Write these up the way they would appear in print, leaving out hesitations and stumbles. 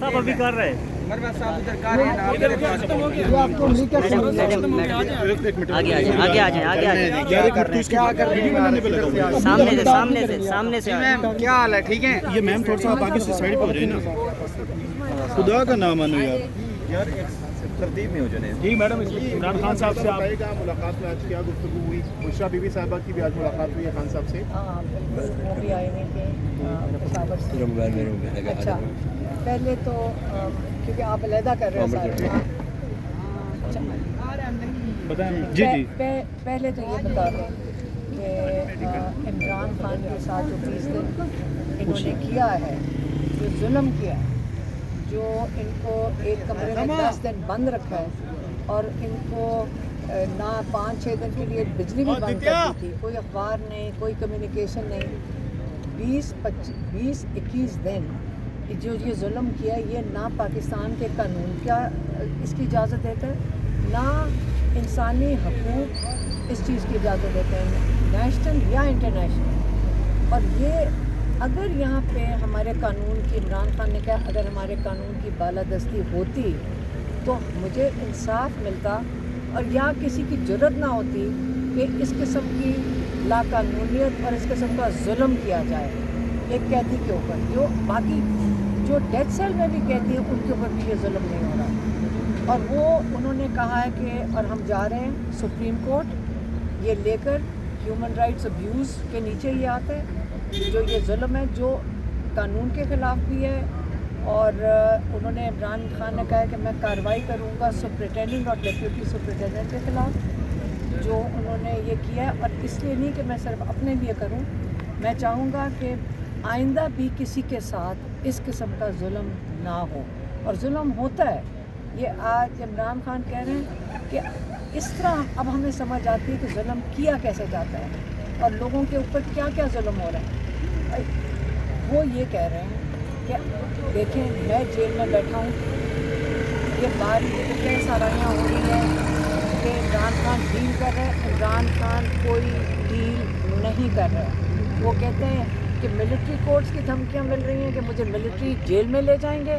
साहब अभी कर रहे हैं। आगे आ जाए, आगे आ जाए, आगे आ जाए। सामने से क्या हाल है? ठीक है ये मैम थोड़ा सा आप आगे से साइड पे हो जाए ना, खुदा का नाम मानो यार तरतीब में हो जाए। जी मैडम, इमरान खान साहब से आप मुलाकात में आज क्या गुफ्तगू हुई? बुशरा बीबी साहिबा की भी आज मुलाकात हुई है खान साहब से। वो भी आए हुए थे पेशावर से। अच्छा, पहले तो क्योंकि आप अलहदा कर रहे हैं सारे, बताएं जी जी। पहले तो ये बता दें कि इमरान खान के साथ जो 20 दिन इन्होंने किया है, जो जुल्म किया है, जो इनको एक कमरे में 10 दिन बंद रखा है और इनको ना 5-6 दिन के लिए बिजली भी बंद कर दी थी, कोई अखबार नहीं, कोई कम्युनिकेशन नहीं। 20-21 दिन जो ये जुल्म किया, ये ना पाकिस्तान के कानून क्या इसकी इजाज़त देता है, ना इंसानी हकूक़ इस चीज़ की इजाज़त देते हैं, नेशनल या इंटरनेशनल। और ये अगर यहाँ पे हमारे कानून की, इमरान खान ने कहा अगर हमारे कानून की बालादस्ती होती तो मुझे इंसाफ मिलता और यहाँ किसी की जुर्रत ना होती कि इस किस्म की लाकानूनियत और इस किस्म का जुल्म किया जाए एक कैदी के ऊपर। जो बाकी जो डेथ सेल में भी कैदी है उनके ऊपर भी ये जुल्म नहीं हो रहा। और वो उन्होंने कहा है कि और हम जा रहे हैं सुप्रीम कोर्ट ये लेकर, ह्यूमन राइट्स अब्यूज़ के नीचे ये आता है जो ये जुल्म है, जो कानून के ख़िलाफ़ भी है। और उन्होंने इमरान खान ने कहा है कि मैं कार्रवाई करूँगा सुप्रिटेंडिंग और डिप्यूटी सुप्रिटेंडेंट के ख़िलाफ़ जो उन्होंने ये किया है। और इसलिए नहीं कि मैं सिर्फ अपने लिए करूँ, मैं चाहूँगा कि आइंदा भी किसी के साथ इस किस्म का जुल्म ना हो। और जुल्म होता है, ये आज इमरान खान कह रहे हैं कि इस तरह अब हमें समझ आती है कि जुल्म किया कैसे जाता है और लोगों के ऊपर क्या क्या जुल्म हो रहा है। वो ये कह रहे हैं कि देखें मैं जेल में बैठा हूँ, ये बात कितने सराहियाँ हो रही है कि इमरान खान डील कर रहे हैं। इमरान खान कोई डील नहीं कर रहा है। वो कहते हैं कि मिलिट्री कोर्ट्स की धमकियाँ मिल रही हैं कि मुझे मिलिट्री जेल में ले जाएंगे,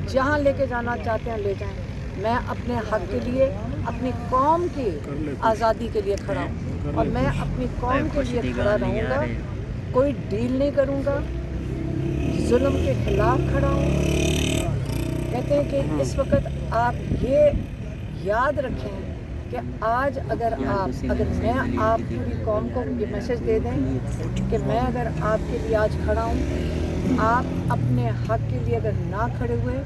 जहाँ लेके जाना चाहते हैं ले जाएं। मैं अपने हक़ के लिए, अपनी कौम की आज़ादी के लिए खड़ा हूँ और मैं अपनी कौम के लिए खड़ा रहूँगा, कोई डील नहीं करूँगा, जुल्म के ख़िलाफ़ खड़ा हूँ। कहते हैं कि इस वक्त आप ये याद रखें कि आज अगर मैं आप पूरी कौम को ये मैसेज दे दें कि मैं अगर आपके लिए आज खड़ा हूँ, आप अपने हक़ के लिए अगर ना खड़े हुए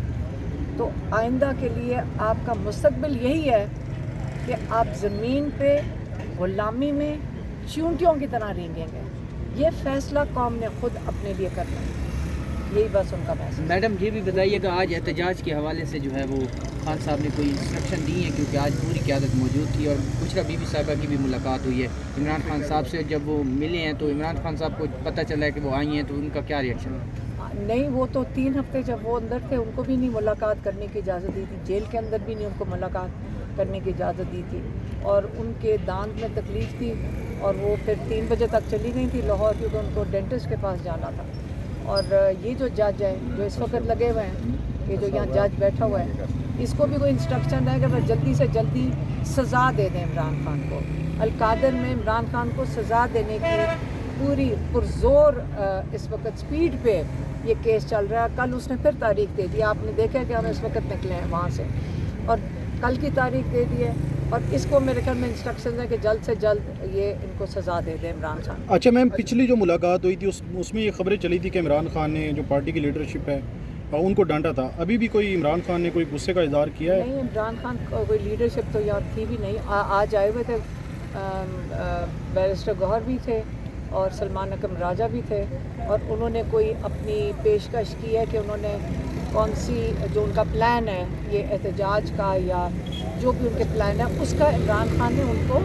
तो आइंदा के लिए आपका मुस्तकबिल यही है कि आप ज़मीन पे ग़ुलामी में चूंटियों की तरह रेंगेंगे। ये फ़ैसला कौम ने ख़ुद अपने लिए करना है, यही बस उनका मैसेज। मैडम ये भी बताइएगा, आज एहतजाज के हवाले से जो है वो खान साहब ने कोई इंस्ट्रक्शन दी है, क्योंकि आज पूरी क़यादत मौजूद थी और बुशरा बीबी साहिबा की भी मुलाकात हुई है इमरान खान साहब से। जब वो मिले हैं तो इमरान खान साहब को पता चला है कि वो आई हैं, तो उनका क्या रिएक्शन है? नहीं, वो तो 3 हफ्ते जब वो अंदर थे उनको भी नहीं मुलाकात करने की इजाज़त दी थी, जेल के अंदर भी नहीं उनको मुलाकात करने की इजाज़त दी थी। और उनके दांत में तकलीफ़ थी और वो फिर 3 बजे तक चली गई थी लाहौर, क्योंकि उनको डेंटिस्ट के पास जाना था। और ये जो जज है जो इस वक्त लगे हुए हैं, ये जो यहाँ जज बैठा हुआ है, इसको भी कोई इंस्ट्रक्शन है कि वह जल्दी से जल्दी सज़ा दे दें इमरान खान को। अलकादर में इमरान खान को सज़ा देने की पूरी पुरज़ोर इस वक्त स्पीड पे ये केस चल रहा है। कल उसने फिर तारीख दे दी, आपने देखा कि हम इस वक्त निकले हैं वहाँ से और कल की तारीख दे दी है। और इसको मेरे ख्याल में इंस्ट्रक्शन है कि जल्द से जल्द ये इनको सज़ा दे दे इमरान खान। अच्छा मैम, पिछली जो मुलाकात हुई थी उसमें ये खबरें चली थी कि इमरान खान ने जो पार्टी की लीडरशिप है उनको डांटा था। अभी भी कोई इमरान खान ने कोई गुस्से का इज़हार किया है? नहीं, इमरान खान कोई लीडरशिप तो याद थी भी नहीं। आज आए हुए थे बैरिस्टर गौहर भी थे और सलमान अकरम राजा भी थे और उन्होंने कोई अपनी पेशकश की है कि उन्होंने कौन सी जो उनका प्लान है ये एहतजाज का या जो भी उनके प्लान है उसका इमरान खान ने उनको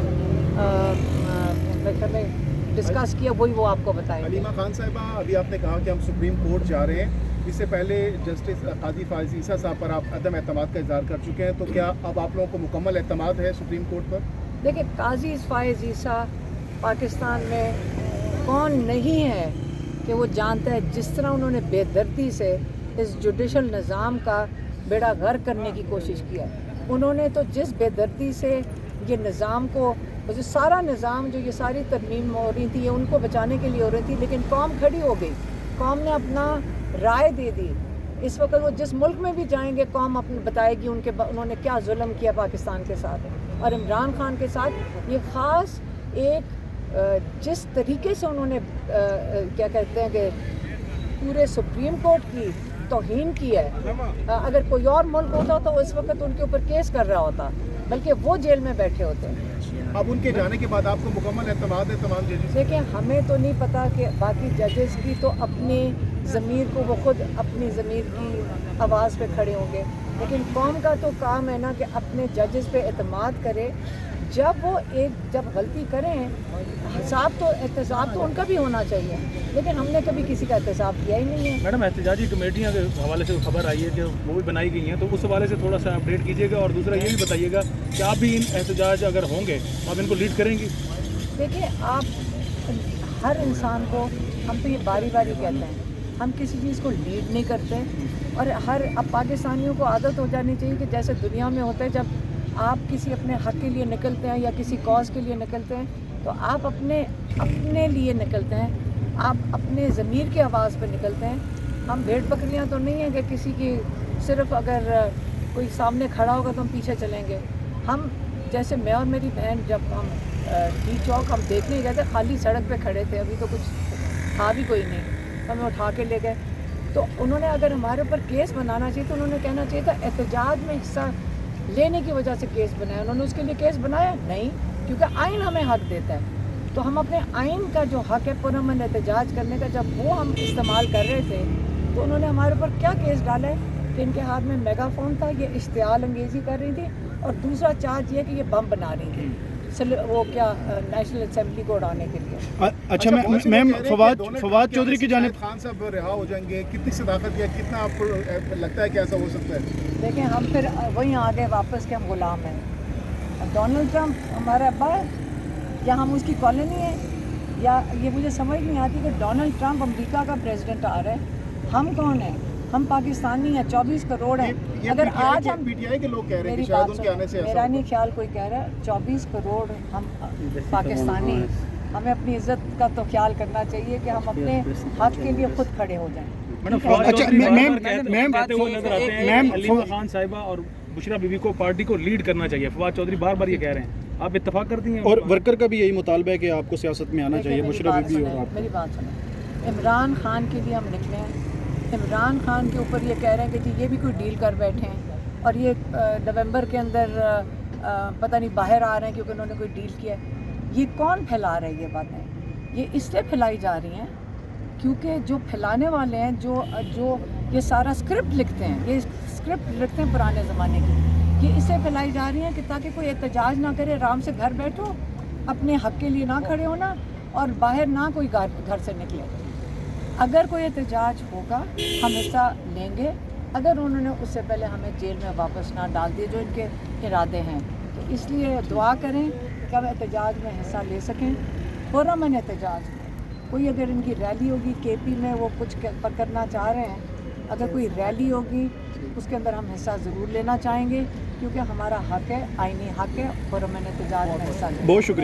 मेरे ख्याल में डिस्कस किया, वही वो आपको बताएंगे। हलीमा खान साहिबा, अभी आपने कहा कि हम सुप्रीम कोर्ट जा रहे हैं, इससे पहले जस्टिस काजी फायज़ ईसा साहब पर आप अदम एतमाद का इज़हार कर चुके हैं, तो क्या अब आप लोगों को मुकम्मल एतमाद है सुप्रीम कोर्ट पर? देखिए, काजी फायज़ ईसा पाकिस्तान में कौन नहीं है कि वो जानता है जिस तरह उन्होंने बेदर्दी से इस जुडिशल निज़ाम का बेड़ा गर्क करने की कोशिश किया। उन्होंने तो जिस बेदर्दी से ये निज़ाम को, जो सारा निज़ाम, जो ये सारी तरमीम हो रही थी, ये उनको बचाने के लिए हो रही थी, लेकिन कौम खड़ी हो गई, कौम ने अपना राय दे दी। इस वक्त वो जिस मुल्क में भी जाएंगे कौम अपने बताएगी उन्होंने क्या जुल्म किया पाकिस्तान के साथ और इमरान खान के साथ। ये ख़ास एक जिस तरीके से उन्होंने क्या कहते हैं कि पूरे सुप्रीम कोर्ट की तौहीन की है, अगर कोई और मुल्क होता तो इस वक्त उनके ऊपर केस कर रहा होता, बल्कि वो जेल में बैठे होते। अब उनके जाने के बाद आपको मुकम्मल एतमाद है तमाम जजेस? देखिए, हमें तो नहीं पता कि बाकी जजेस की तो अपनी ज़मीर को वो खुद अपनी ज़मीर की आवाज़ पे खड़े होंगे, लेकिन कौम का तो काम है ना कि अपने जजेस पे एतमाद करे। जब वो जब गलती करें, हिसाब तो एहतसाब तो उनका भी होना चाहिए, लेकिन हमने कभी किसी का एहतसाब किया ही नहीं है। मैडम, एहतजाजी कमेटियाँ के हवाले से खबर आई है कि वो भी बनाई गई हैं, तो उस हवाले से थोड़ा सा अपडेट कीजिएगा। और दूसरा ये भी बताइएगा कि आप भी इन एहतजाज अगर होंगे तो आप इनको लीड करेंगी? देखिए, आप हर इंसान को, हम तो ये बारी बारी कहते हैं, हम किसी चीज़ को लीड नहीं करते। और अब पाकिस्तानियों को आदत हो जानी चाहिए कि जैसे दुनिया में होता है, जब आप किसी अपने हक़ के लिए निकलते हैं या किसी कॉज के लिए निकलते हैं, तो आप अपने लिए निकलते हैं, आप अपने ज़मीर की आवाज़ पर निकलते हैं। हम भेड़ बकरियां तो नहीं हैं कि किसी की सिर्फ अगर कोई सामने खड़ा होगा तो हम पीछे चलेंगे। हम जैसे मैं और मेरी बहन जब हम टी चौक हम देखने गए थे, खाली सड़क पे खड़े थे, अभी तो कुछ था भी कोई नहीं, हमें उठा के ले गए। तो उन्होंने अगर हमारे ऊपर केस बनाना चाहिए तो उन्होंने कहना चाहिए था एहतजाज में हिस्सा लेने की वजह से केस बनाया। उन्होंने उसके लिए केस बनाया नहीं, क्योंकि आइन हमें हक़ देता है। तो हम अपने आइन का जो हक़ है पुरअमन एहतजाज करने का, जब वो हम इस्तेमाल कर रहे थे तो उन्होंने हमारे ऊपर क्या केस डाला है कि इनके हाथ में मेगाफोन था, ये इश्तियाल अंगेज़ी कर रही थी, और दूसरा चार्ज ये कि ये बम बना रही थी, वो क्या नेशनल असेंबली को उड़ाने के लिए। अच्छा मैम, फवाद चौधरी की जानिब खान साहब रिहा हो जाएंगे, कितनी सदाकत या कितना आपको लगता है कि ऐसा हो सकता है? देखें, हम फिर वहीं आ गए वापस के हम गुलाम हैं। डोनाल्ड ट्रंप हमारा अब्बा है या हम उसकी कॉलोनी है, या ये मुझे समझ नहीं आती कि डोनाल्ड ट्रंप अमेरिका का प्रेसिडेंट आ रहा है, हम कौन हैं? हम पाकिस्तानी हैं, 24 करोड़ हैं। अगर आज हम पीटीआई के लोग कह रहे हैं कि शायद उनके आने से मेरा नहीं ख्याल कोई कह रहा है, 24 करोड़ हम पाकिस्तानी, हमें अपनी इज्जत का तो ख्याल करना चाहिए कि हम अपने हक के लिए खुद खड़े हो जाएं। अच्छा मैम हलीमा खान साहिबा और बुशरा बीबी को पार्टी को लीड करना चाहिए, फवाद चौधरी बार बार ये कह रहे हैं, आप इत्तेफाक करती हैं? और वर्कर का भी यही मुतालबा है कि आपको सियासत में आना चाहिए, बुशरा बीबी और आप। मेरी बात सुनो, इमरान खान के लिए हम निकले हैं। इमरान खान के ऊपर ये कह रहे हैं कि जी ये भी कोई डील कर बैठे हैं, और ये नवंबर के अंदर पता नहीं बाहर आ रहे हैं क्योंकि उन्होंने कोई डील किया है। ये कौन फैला रहा है ये बातें? ये इसलिए फैलाई जा रही हैं क्योंकि जो फैलाने वाले हैं, जो ये सारा स्क्रिप्ट लिखते हैं, ये स्क्रिप्ट लिखते हैं पुराने ज़माने की, ये इससे फैलाई जा रही हैं कि ताकि कोई एहतजाज ना करे, आराम से घर बैठो, अपने हक़ के लिए ना खड़े होना, और बाहर ना कोई घर से निकले। अगर कोई एहतजाज होगा हम हिस्सा लेंगे, अगर उन्होंने उससे पहले हमें जेल में वापस ना डाल दिए जो इनके इरादे हैं। तो इसलिए दुआ करें कि हम एहतजाज में हिस्सा ले सकें, पुरअमन एहतजाज में। कोई अगर इनकी रैली होगी केपी में, वो कुछ करना चाह रहे हैं, अगर कोई रैली होगी उसके अंदर हम हिस्सा ज़रूर लेना चाहेंगे, क्योंकि हमारा हक़ है, आइनी हक़ है, पुरअमन एहतजाज में हिस्सा लेना। बहुत शुक्रिया।